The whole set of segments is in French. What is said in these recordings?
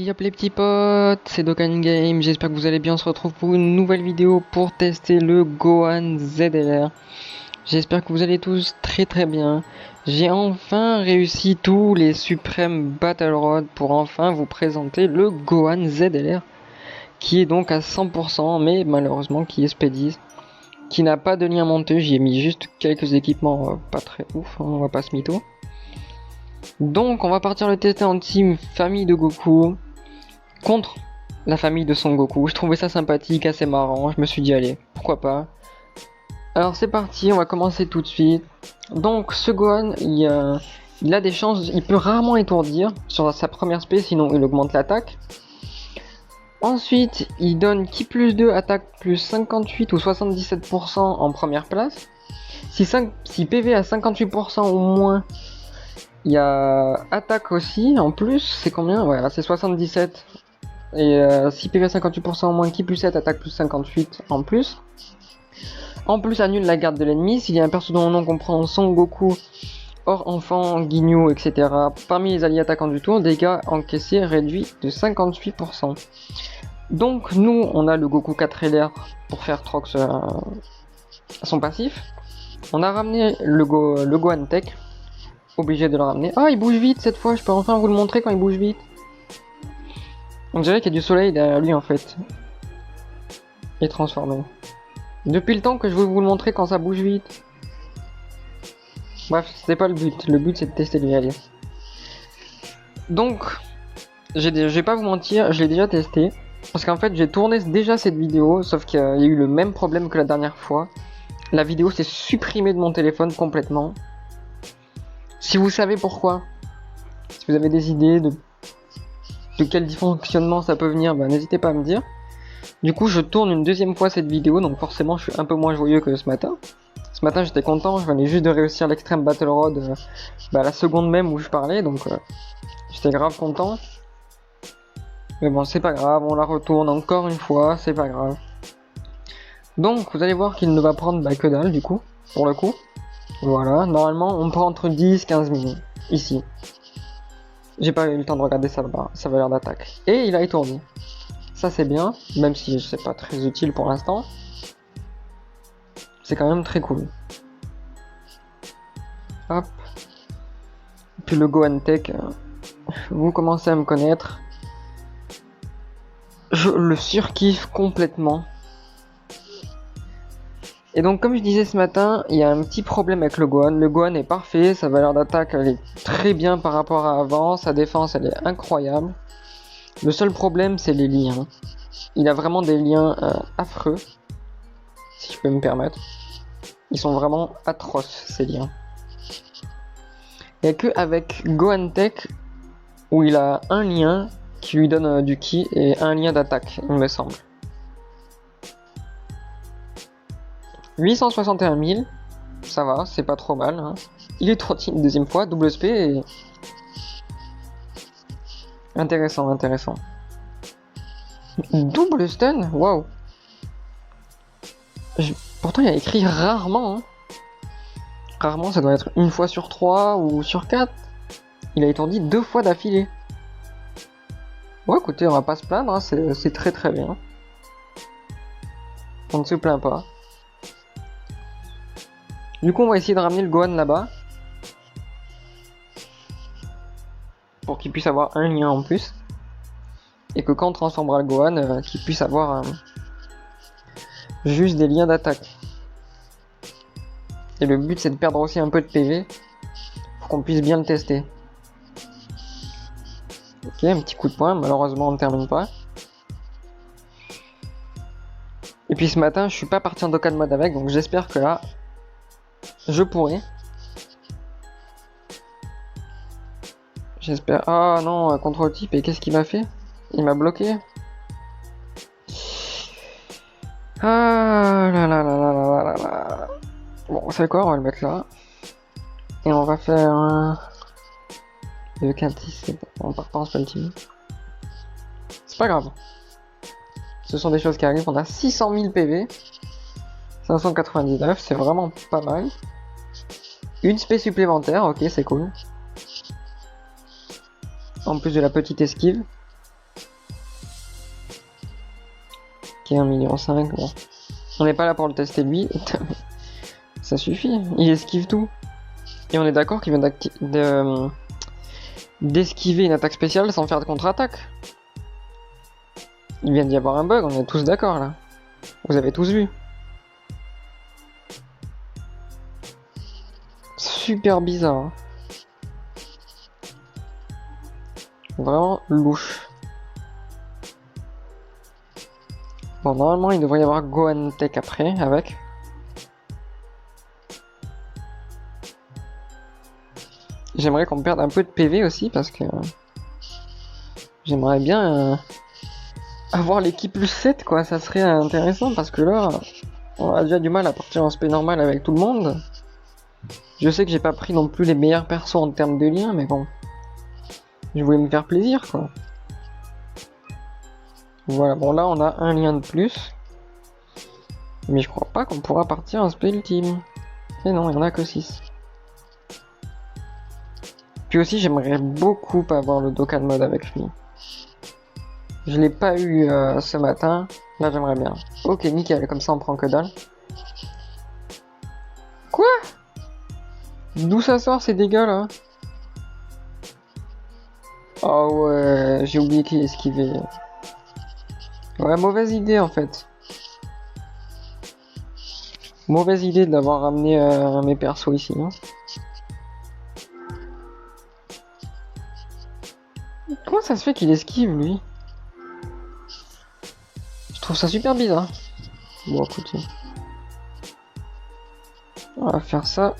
Yop les petits potes, c'est Dokkan Game, j'espère que vous allez bien, on se retrouve pour une nouvelle vidéo pour tester le Gohan ZLR. J'espère que vous allez tous très bien. J'ai enfin réussi tous les suprêmes Battle Road pour enfin vous présenter le Gohan ZLR, qui est donc à 100%, mais malheureusement qui est Speedies, qui n'a pas de lien monté, j'y ai mis juste quelques équipements pas très ouf, hein, on va pas se mytho. Donc on va partir le tester en team famille de Goku contre la famille de Son Goku. Je trouvais ça sympathique, assez marrant, je me suis dit allez, pourquoi pas. Alors c'est parti, on va commencer tout de suite. Donc ce Gohan, il a des chances, il peut rarement étourdir sur sa première spé, sinon il augmente l'attaque. Ensuite, il donne Ki plus 2, attaque plus 58 ou 77% en première place. Si PV à 58% ou moins, il y a attaque aussi en plus, c'est combien? Ouais, c'est 77. Et si PV à 58% au moins, Ki plus 7, attaque plus 58 en plus. En plus, annule la garde de l'ennemi. S'il y a un perso dont le nom comprend Son Goku, hors enfant, Guignou, etc. Parmi les alliés attaquants du tour, dégâts encaissés réduits de 58%. Donc nous, on a le Goku 4LR pour faire Trox son passif. On a ramené le Gohan Tech. Obligé de le ramener. Ah, il bouge vite cette fois, je peux enfin vous le montrer quand il bouge vite. On dirait qu'il y a du soleil derrière lui en fait. Il est transformé. Depuis le temps que je veux vous le montrer quand ça bouge vite. Bref, c'est pas le but. Le but c'est de tester lui, allez. Donc, je vais pas vous mentir, je l'ai déjà testé. Parce qu'en fait, j'ai tourné déjà cette vidéo, sauf qu'il y a eu le même problème que la dernière fois. La vidéo s'est supprimée de mon téléphone complètement. Si vous savez pourquoi, si vous avez des idées de quel dysfonctionnement ça peut venir, bah, n'hésitez pas à me dire. Du coup, je tourne une deuxième fois cette vidéo, donc forcément je suis un peu moins joyeux que ce matin. Ce matin j'étais content, je venais juste de réussir l'extrême Battle Road la seconde même où je parlais, donc j'étais grave content. Mais bon, c'est pas grave, on la retourne encore une fois, c'est pas grave. Donc vous allez voir qu'il ne va prendre que dalle du coup, pour le coup. Voilà, normalement on prend entre 10-15 minutes, ici. J'ai pas eu le temps de regarder sa valeur d'attaque. Et il a étourdi. Ça c'est bien, même si c'est pas très utile pour l'instant. C'est quand même très cool. Hop. Puis le Gohan Tech, vous commencez à me connaître. Je le surkiffe complètement. Et donc comme je disais ce matin, il y a un petit problème avec le Gohan. Le Gohan est parfait, sa valeur d'attaque elle est très bien par rapport à avant, sa défense elle est incroyable. Le seul problème c'est les liens. Il a vraiment des liens affreux, si je peux me permettre. Ils sont vraiment atroces ces liens. Il n'y a que avec Gohan Tech où il a un lien qui lui donne du ki et un lien d'attaque, il me semble. 861 000, ça va, c'est pas trop mal. Hein. Il est trotti une deuxième fois, double SP et... Intéressant. Double stun, waouh. Pourtant il y a écrit rarement. Hein. Rarement, ça doit être une fois sur 3 ou sur 4. Il a étourdi 2 fois d'affilée. Ouais, écoutez, on va pas se plaindre, hein, c'est très bien. On ne se plaint pas. Du coup, on va essayer de ramener le Gohan là-bas. Pour qu'il puisse avoir un lien en plus. Et que quand on transformera le Gohan, qu'il puisse avoir juste des liens d'attaque. Et le but c'est de perdre aussi un peu de PV. Pour qu'on puisse bien le tester. Ok, un petit coup de poing, malheureusement on ne termine pas. Et puis ce matin je suis pas parti en Dokkan mode avec, donc j'espère que là je pourrai. J'espère. Ah non, contrôle type, et qu'est-ce qu'il m'a fait? Il m'a bloqué. Ah là là là là là là là. Bon, vous savez quoi, on va le mettre là. Et on va faire un... Le 4-6, on part pas en ultime. C'est pas grave. Ce sont des choses qui arrivent. On a 600 000 PV. 599, c'est vraiment pas mal. Une spé supplémentaire, ok, c'est cool. En plus de la petite esquive. Ok, 1,5 million, bon. On n'est pas là pour le tester lui. Ça suffit, il esquive tout. Et on est d'accord qu'il vient d'esquiver une attaque spéciale sans faire de contre-attaque. Il vient d'y avoir un bug, on est tous d'accord là. Vous avez tous vu. Super bizarre. Hein. Vraiment louche. Bon, normalement, il devrait y avoir Gohan Tech après, avec. J'aimerais qu'on perde un peu de PV aussi, parce que... j'aimerais bien avoir l'équipe plus 7, quoi. Ça serait intéressant, parce que là, on a déjà du mal à partir en SP normal avec tout le monde. Je sais que j'ai pas pris non plus les meilleurs persos en termes de liens, mais bon. Je voulais me faire plaisir, quoi. Voilà, bon là on a un lien de plus. Mais je crois pas qu'on pourra partir en spell team. Et non, il y en a que 6. Puis aussi j'aimerais beaucoup avoir le Dokkan mode avec lui. Je l'ai pas eu ce matin. Là j'aimerais bien. Ok, nickel, comme ça on prend que dalle. Quoi? D'où ça sort ces dégâts là? Oh ouais, j'ai oublié qu'il esquivait. Ouais, mauvaise idée en fait. Mauvaise idée d'avoir ramené mes persos ici. Hein. Comment ça se fait qu'il esquive lui? Je trouve ça super bizarre. Bon écoutez. On va faire ça.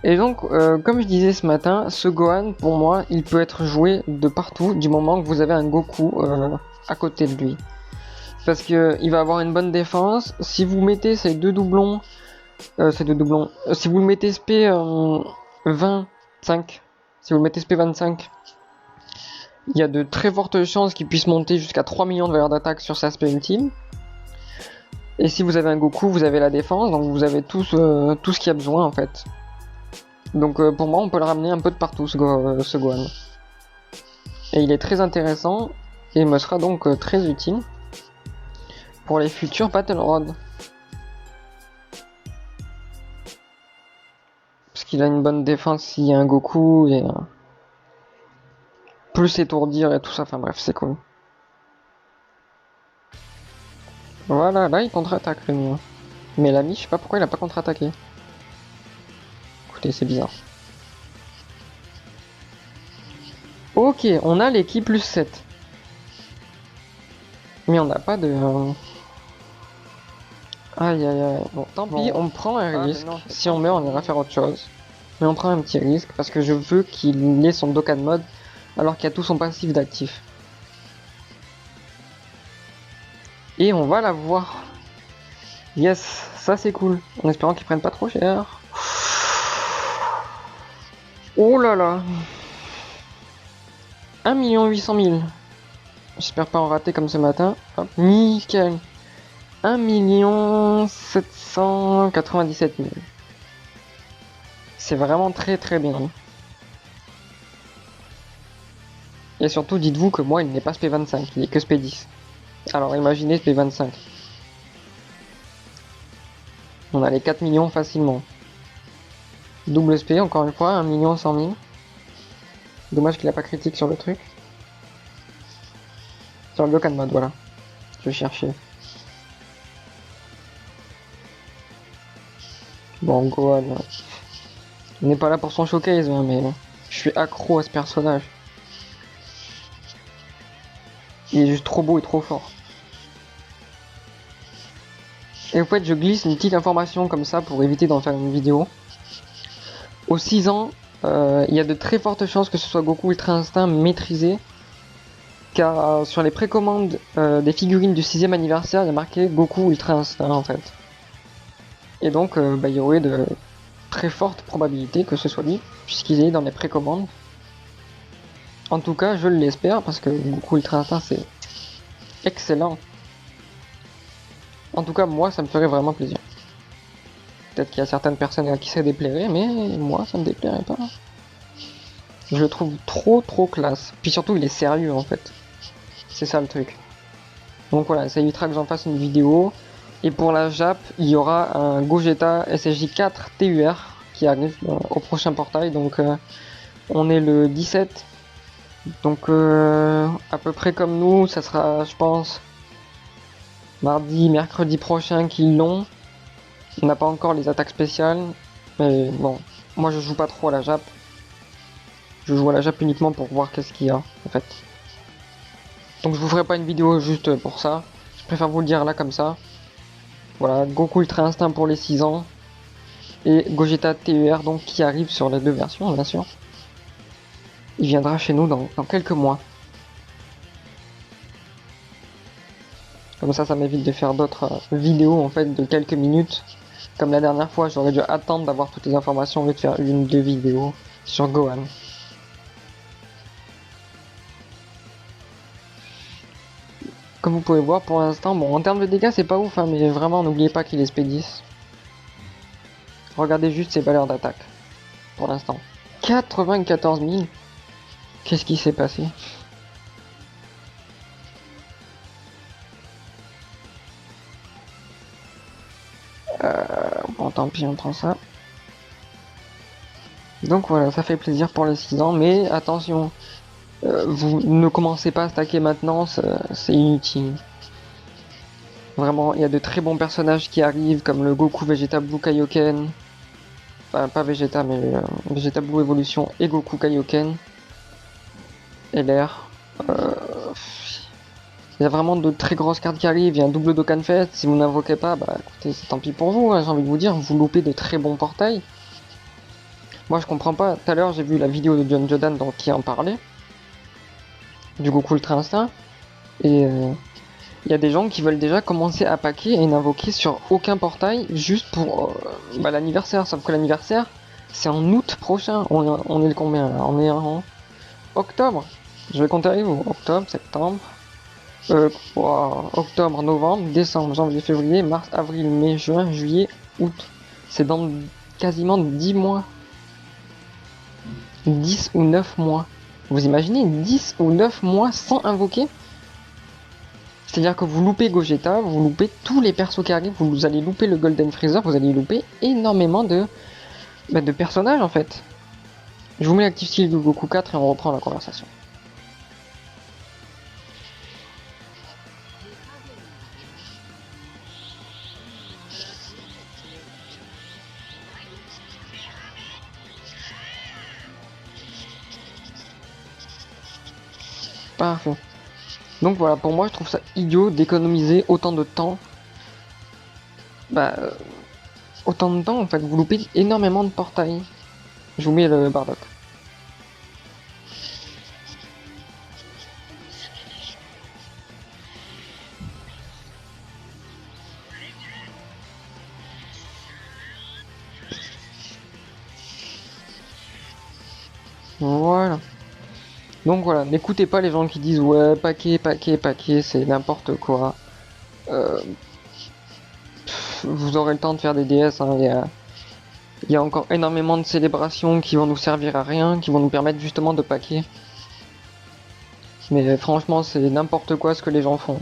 Et donc, comme je disais ce matin, ce Gohan, pour moi, il peut être joué de partout du moment que vous avez un Goku à côté de lui. Parce que il va avoir une bonne défense. Si vous mettez ces deux doublons, si vous le mettez SP 25, si vous le mettez SP 25, il y a de très fortes chances qu'il puisse monter jusqu'à 3 millions de valeur d'attaque sur sa SP ultime. Et si vous avez un Goku, vous avez la défense, donc vous avez tout ce qu'il y a besoin en fait. Donc pour moi, on peut le ramener un peu de partout, ce Gohan. Et il est très intéressant, et me sera donc très utile pour les futurs Battle Road. Parce qu'il a une bonne défense s'il y a un Goku, et plus étourdir et tout ça, enfin bref, c'est cool. Voilà, là il contre-attaque le mien. Mais l'ami, je sais pas pourquoi il a pas contre-attaqué. Écoutez, c'est bizarre. Ok, on a l'équipe plus 7. Mais on n'a pas de... Aïe aïe aïe. Bon, tant pis, on prend un risque. Non, si on meurt, on ira faire autre chose. Mais on prend un petit risque parce que je veux qu'il ait son Dokkan mode alors qu'il y a tout son passif d'actif. Et on va la voir. Yes, ça c'est cool. En espérant qu'ils prennent pas trop cher. Oh là là. 1 800 000. J'espère pas en rater comme ce matin. Hop, nickel. 1 797 000. C'est vraiment très très bien. Et surtout, dites-vous que moi, il n'est pas SP25, il est que SP10. Alors imaginez SP25. On a les 4 millions facilement. Double SP, encore une fois, 1 100 000. Dommage qu'il a pas critique sur le truc. Sur le Dokkan mode, voilà. Je vais chercher. Bon, Gohan. Il n'est pas là pour son showcase, hein, mais je suis accro à ce personnage. Il est juste trop beau et trop fort. Et en fait, je glisse une petite information comme ça pour éviter d'en faire une vidéo. Aux 6 ans, il y a de très fortes chances que ce soit Goku Ultra Instinct maîtrisé. Car sur les précommandes des figurines du 6ème anniversaire, il y a marqué Goku Ultra Instinct en fait. Et donc, il y aurait de très fortes probabilités que ce soit lui, puisqu'il est dans les précommandes. En tout cas, je l'espère, parce que Goku Ultra Instinct, c'est excellent. En tout cas, moi, ça me ferait vraiment plaisir. Peut-être qu'il y a certaines personnes à qui ça déplairait, mais moi, ça me déplairait pas. Je le trouve trop classe. Puis surtout, il est sérieux, en fait. C'est ça le truc. Donc voilà, ça évitera que j'en fasse une vidéo. Et pour la Jap, il y aura un Gogeta SSJ 4 TUR qui arrive au prochain portail. Donc on est le 17. Donc à peu près comme nous, ça sera je pense mardi, mercredi prochain qu'ils l'ont. On n'a pas encore les attaques spéciales. Mais bon, moi je joue pas trop à la Jap. Je joue à la Jap uniquement pour voir qu'est-ce qu'il y a en fait. Donc je vous ferai pas une vidéo juste pour ça. Je préfère vous le dire là comme ça. Voilà, Goku Ultra Instinct pour les 6 ans. Et Gogeta TUR donc qui arrive sur les deux versions bien sûr. Il viendra chez nous dans quelques mois. Comme ça m'évite de faire d'autres vidéos en fait de quelques minutes. Comme la dernière fois, j'aurais dû attendre d'avoir toutes les informations au lieu de faire une ou deux vidéos sur Gohan. Comme vous pouvez voir pour l'instant, bon en termes de dégâts c'est pas ouf hein, mais vraiment n'oubliez pas qu'il est SP10. Regardez juste ses valeurs d'attaque pour l'instant. 94 000. Qu'est-ce qui s'est passé? Bon tant pis on prend ça. Donc voilà, ça fait plaisir pour les 6 ans, mais attention, vous ne commencez pas à stacker maintenant, c'est inutile. Vraiment, il y a de très bons personnages qui arrivent, comme le Goku Vegeta Blue Kaioken. Enfin, pas Vegeta, mais Vegeta Blue Evolution et Goku Kaioken. LR. Il y a vraiment de très grosses cartes qui arrivent, il y a un double Dokkan Fest. Si vous n'invoquez pas, bah écoutez, c'est tant pis pour vous, hein, j'ai envie de vous dire, vous loupez de très bons portails. Moi je comprends pas, tout à l'heure j'ai vu la vidéo de John Jodan donc, qui en parlait. Du Goku Ultra Instinct. Et il y a des gens qui veulent déjà commencer à paquer et n'invoquer sur aucun portail juste pour l'anniversaire. Sauf que l'anniversaire, c'est en août prochain. On est le combien là? On est en octobre. Je vais compter avec vous. Octobre, septembre, octobre, novembre, décembre, janvier, février, mars, avril, mai, juin, juillet, août. C'est dans quasiment 10 mois. 10 ou 9 mois. Vous imaginez 10 ou 9 mois sans invoquer? C'est-à-dire que vous loupez Gogeta, vous loupez tous les persos qui arrivent, vous allez louper le Golden Freezer, vous allez louper énormément de personnages en fait. Je vous mets l'actif style de Goku 4 et on reprend la conversation. Parfait. Donc voilà, pour moi je trouve ça idiot d'économiser autant de temps. Autant de temps en fait, vous loupez énormément de portails. Je vous mets le Bardock. Voilà. Donc voilà, n'écoutez pas les gens qui disent ouais, paquet, c'est n'importe quoi. Vous aurez le temps de faire des DS, hein, il y a encore énormément de célébrations qui vont nous servir à rien, qui vont nous permettre justement de paquer. Mais franchement, c'est n'importe quoi ce que les gens font.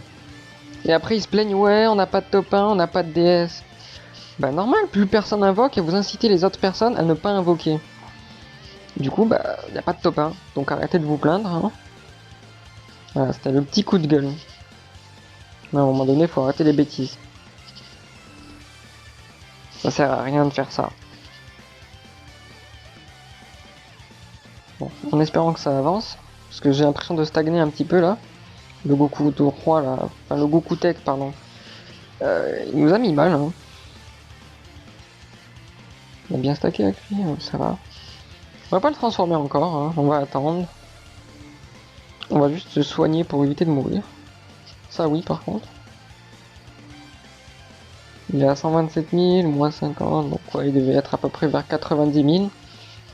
Et après, ils se plaignent, ouais, on n'a pas de top 1, on n'a pas de DS. Bah normal, plus personne invoque et vous incitez les autres personnes à ne pas invoquer. Du coup, bah, il n'y a pas de top 1, donc arrêtez de vous plaindre. Hein. Voilà, c'était le petit coup de gueule. Mais à un moment donné, il faut arrêter les bêtises. Ça sert à rien de faire ça. Bon, en espérant que ça avance, parce que j'ai l'impression de stagner un petit peu là. Le Goku de Roi là, enfin le Goku Tech pardon. Il nous a mis mal. Hein. On a bien stacké avec lui, ça va. On va pas le transformer encore, hein. On va attendre. On va juste se soigner pour éviter de mourir. Ça oui par contre. Il est à 127 000, moins 50, donc ouais, il devait être à peu près vers 90 000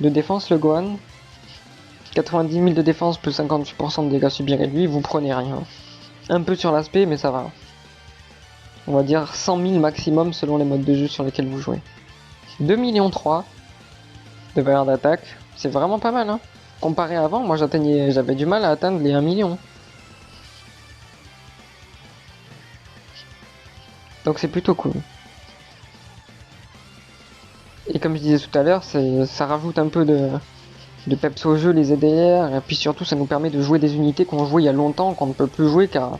de défense le Gohan. 90 000 de défense plus 58% de dégâts subis réduits, vous prenez rien. Un peu sur l'aspect, mais ça va. On va dire 100 000 maximum selon les modes de jeu sur lesquels vous jouez. 2 millions 3 de valeur d'attaque, c'est vraiment pas mal. Hein. Comparé à avant, moi j'avais du mal à atteindre les 1 million. Donc c'est plutôt cool. Et comme je disais tout à l'heure, ça rajoute un peu de peps au jeu, les EDR, et puis surtout ça nous permet de jouer des unités qu'on jouait il y a longtemps, qu'on ne peut plus jouer car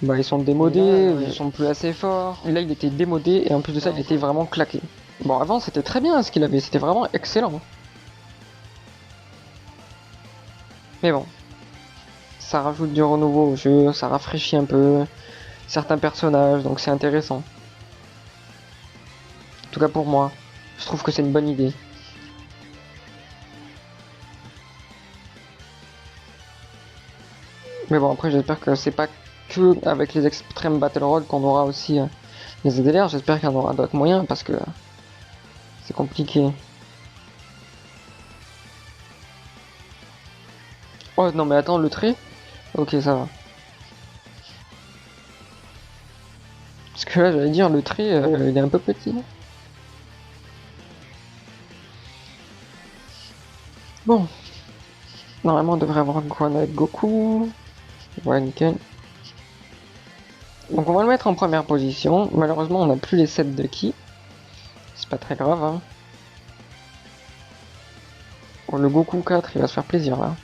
bah, ils sont démodés, ils sont plus assez forts. Et là il était démodé et en plus de ça il était vraiment claqué. Bon avant c'était très bien ce qu'il avait, c'était vraiment excellent. Mais bon, ça rajoute du renouveau au jeu, ça rafraîchit un peu certains personnages, donc c'est intéressant. En tout cas pour moi, je trouve que c'est une bonne idée. Mais bon après j'espère que c'est pas que avec les extrêmes battle road qu'on aura aussi les EDR, j'espère qu'il y en aura d'autres moyens parce que c'est compliqué. Oh non mais attends le trait. Ok ça va. Parce que là j'allais dire le trait il est un peu petit. Bon. Normalement on devrait avoir Gohan avec Goku. Ouais nickel. Donc on va le mettre en première position. Malheureusement on n'a plus les sets de ki. C'est pas très grave hein. Bon, le Goku 4 il va se faire plaisir là.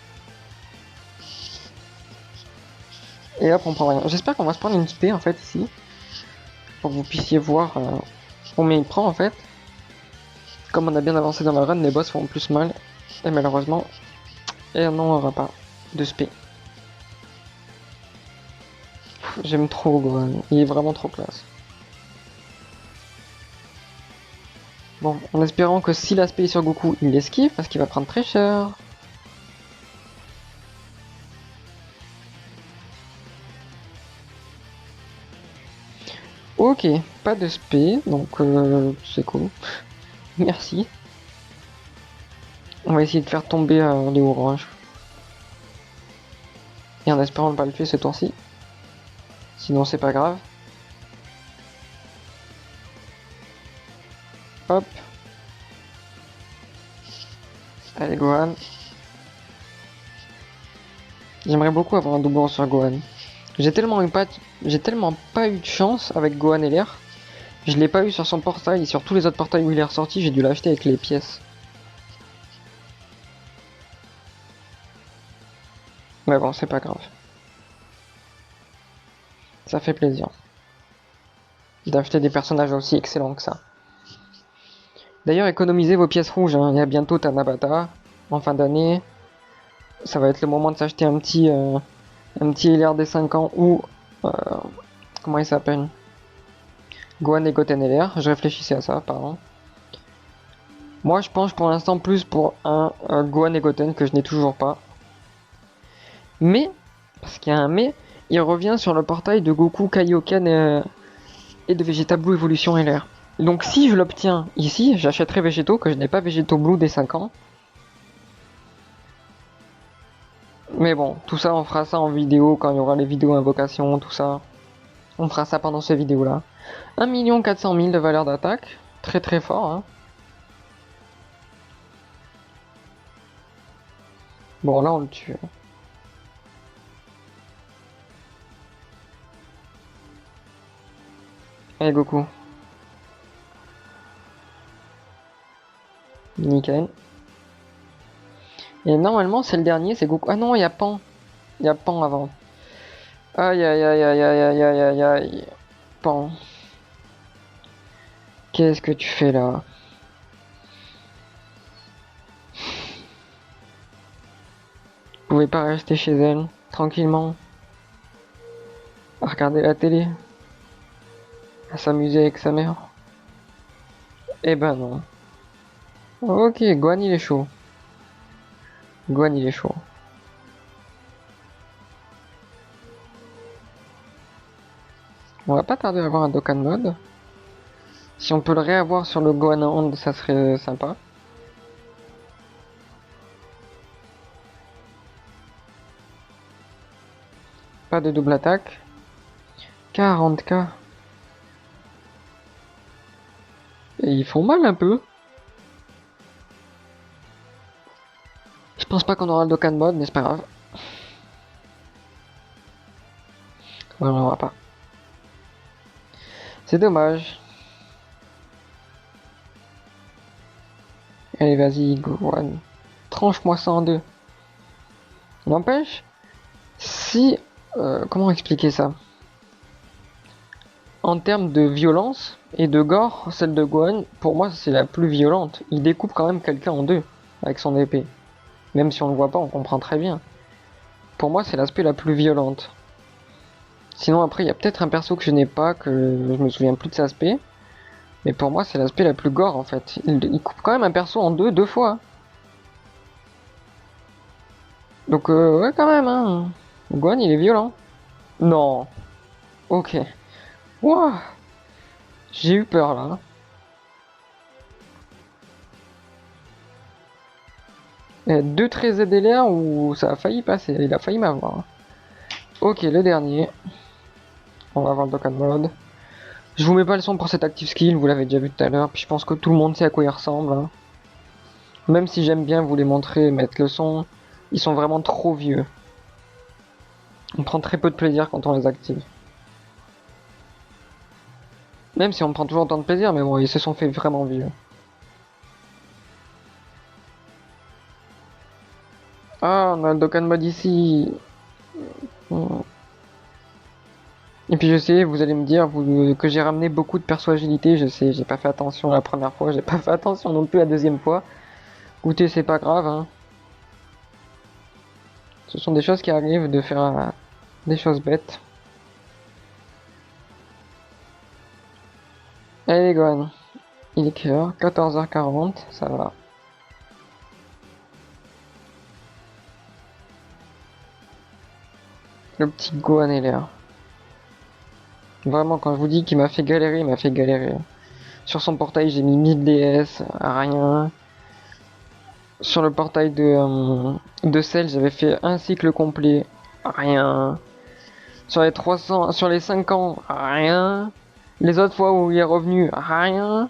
Et hop on prend rien. J'espère qu'on va se prendre une spé en fait ici. Pour que vous puissiez voir combien il prend en fait. Comme on a bien avancé dans la run, les boss font plus mal. Et malheureusement, non on aura pas de spé. J'aime trop Gohan, il est vraiment trop classe. Bon, en espérant que si l'aspect est sur Goku, il l'esquive parce qu'il va prendre très cher. Ok, pas de spé, donc c'est cool. Merci. On va essayer de faire tomber les oranges. Et en espérant ne pas le tuer ce tour-ci. Sinon c'est pas grave. Hop. Allez Gohan. J'aimerais beaucoup avoir un doublon sur Gohan. J'ai tellement pas eu de chance avec Gohan LR. Je l'ai pas eu sur son portail et sur tous les autres portails où il est ressorti, j'ai dû l'acheter avec les pièces. Mais bon, c'est pas grave. Ça fait plaisir d'acheter des personnages aussi excellents que ça. D'ailleurs, économisez vos pièces rouges, hein. Il y a bientôt Tanabata en fin d'année. Ça va être le moment de s'acheter un petit LR des 5 ans ou comment il s'appelle, Gohan et Goten LR. Je réfléchissais à ça, pardon. Moi, je penche pour l'instant plus pour un Gohan et Goten que je n'ai toujours pas. Mais, parce qu'il y a un mais, il revient sur le portail de Goku, Kaioken et de Vegeta Blue Evolution LR. Donc si je l'obtiens ici, j'achèterai Végétaux, que je n'ai pas Végétaux Blue des 5 ans. Mais bon, tout ça, on fera ça en vidéo, quand il y aura les vidéos invocations, tout ça. On fera ça pendant ces vidéos-là. 1 400 000 de valeur d'attaque. Très très fort, hein. Bon, là, on le tue. Allez, Goku. Nickel. Et normalement, c'est le dernier, c'est Goku. Ah non, il y a Pan. Il y a Pan avant. Aïe aïe aïe aïe aïe aïe aïe aïe aïe. Pan. Qu'est-ce que tu fais là? Vous pouvez pas rester chez elle, tranquillement, à regarder la télé, à s'amuser avec sa mère? Eh ben non. Ok, Gohan il est chaud. Gohan il est chaud. On va pas tarder à avoir un Dokkan mode. Si on peut le réavoir sur le Gohan Hand, ça serait sympa. Pas de double attaque. 40k. Et ils font mal un peu. Je pense pas qu'on aura le Dokkan mode, mais c'est pas grave. Ouais, on l'aura pas. C'est dommage. Allez, vas-y, Gohan. Tranche-moi ça en deux. N'empêche, si... comment expliquer ça? En termes de violence et de gore, celle de Gohan, pour moi, c'est la plus violente. Il découpe quand même quelqu'un en deux avec son épée. Même si on le voit pas, on comprend très bien. Pour moi, c'est l'aspect la plus violente. Sinon, après, il y a peut-être un perso que je n'ai pas, que je me souviens plus de cet aspect. Mais pour moi, c'est l'aspect la plus gore, en fait. Il coupe quand même un perso en deux fois. Donc, ouais, quand même, hein. Gohan, il est violent. Non. Ok. Ouah. J'ai eu peur, là. Deux traits ZLR où ça a failli passer. Il a failli m'avoir. Ok, le dernier. On va voir le Dokkan Mode. Je vous mets pas le son pour cet active skill, vous l'avez déjà vu tout à l'heure. Puis je pense que tout le monde sait à quoi il ressemble. Hein. Même si j'aime bien vous les montrer, mettre le son, ils sont vraiment trop vieux. On prend très peu de plaisir quand on les active. Même si on prend toujours autant de plaisir, mais bon, ils se sont fait vraiment vieux. Ah, on a le Dokkan Mode ici. Et puis je sais, vous allez me dire que j'ai ramené beaucoup de perso agilité, je sais, j'ai pas fait attention la première fois, j'ai pas fait attention non plus la deuxième fois. Écoutez, c'est pas grave, hein. Ce sont des choses qui arrivent de faire des choses bêtes. Allez Gohan, il est quelle heure? 14h40, ça va. Le petit Gohan est là. Vraiment, quand je vous dis qu'il m'a fait galérer, il m'a fait galérer. Sur son portail, j'ai mis 1000 DS, rien. Sur le portail de Cell, j'avais fait un cycle complet, rien. Sur les 300, sur les 5 ans, rien. Les autres fois où il est revenu, rien.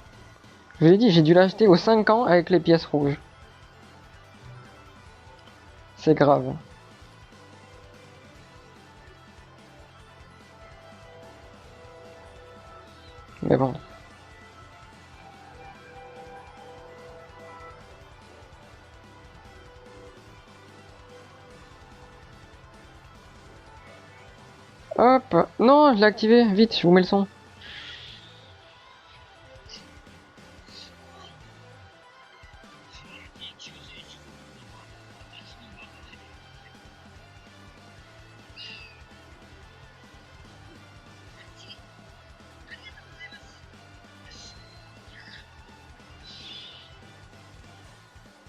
Je vous ai dit, j'ai dû l'acheter aux 5 ans avec les pièces rouges. C'est grave. Mais bon. Hop. Non, je l'ai activé. Vite, je vous mets le son.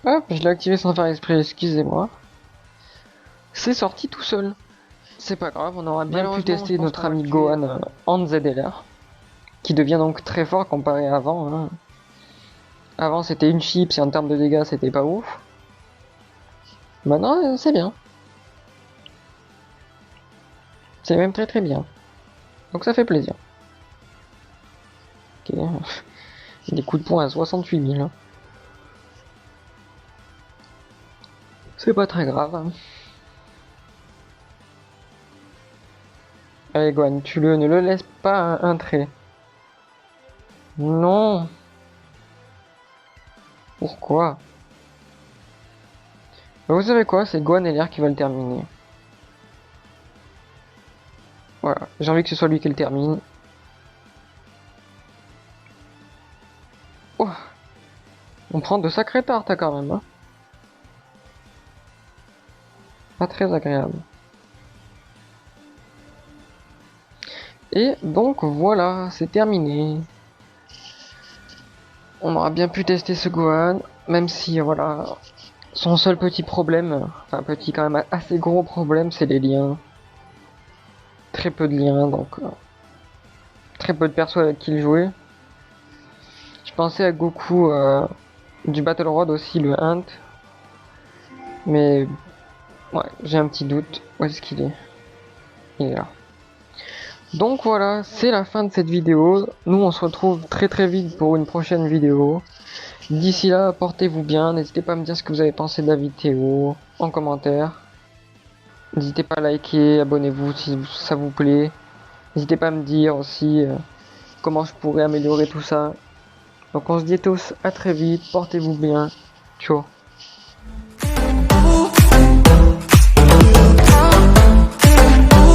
Hop, je l'ai activé sans faire exprès, excusez-moi. C'est sorti tout seul. C'est pas grave, on aura bien pu tester notre ami Gohan en ZLR, qui devient donc très fort comparé à avant. Hein. Avant c'était une chips et en termes de dégâts c'était pas ouf. Maintenant c'est bien. C'est même très très bien. Donc ça fait plaisir. Ok. Des coups de poing à 68 000. C'est pas très grave. Hein. Allez Gohan, ne le laisse pas un trait. Non. Pourquoi? Vous savez quoi? C'est Gohan et l'air qui va le terminer. Voilà, j'ai envie que ce soit lui qui le termine. Oh, on prend de sacrées tartes quand même. Hein. Pas très agréable. Et donc voilà, c'est terminé. On aura bien pu tester ce Gohan, même si voilà, son seul petit problème, enfin petit quand même assez gros problème, c'est les liens. Très peu de liens, donc très peu de persos avec qui le jouer. Je pensais à Goku du Battle Road aussi, le Hunt. Mais ouais, j'ai un petit doute. Où est-ce qu'il est? Il est là. Donc voilà, c'est la fin de cette vidéo. Nous on se retrouve très très vite pour une prochaine vidéo. D'ici là, portez-vous bien. N'hésitez pas à me dire ce que vous avez pensé de la vidéo en commentaire. N'hésitez pas à liker, abonnez-vous si ça vous plaît. N'hésitez pas à me dire aussi comment je pourrais améliorer tout ça. Donc on se dit tous à très vite, portez-vous bien, ciao.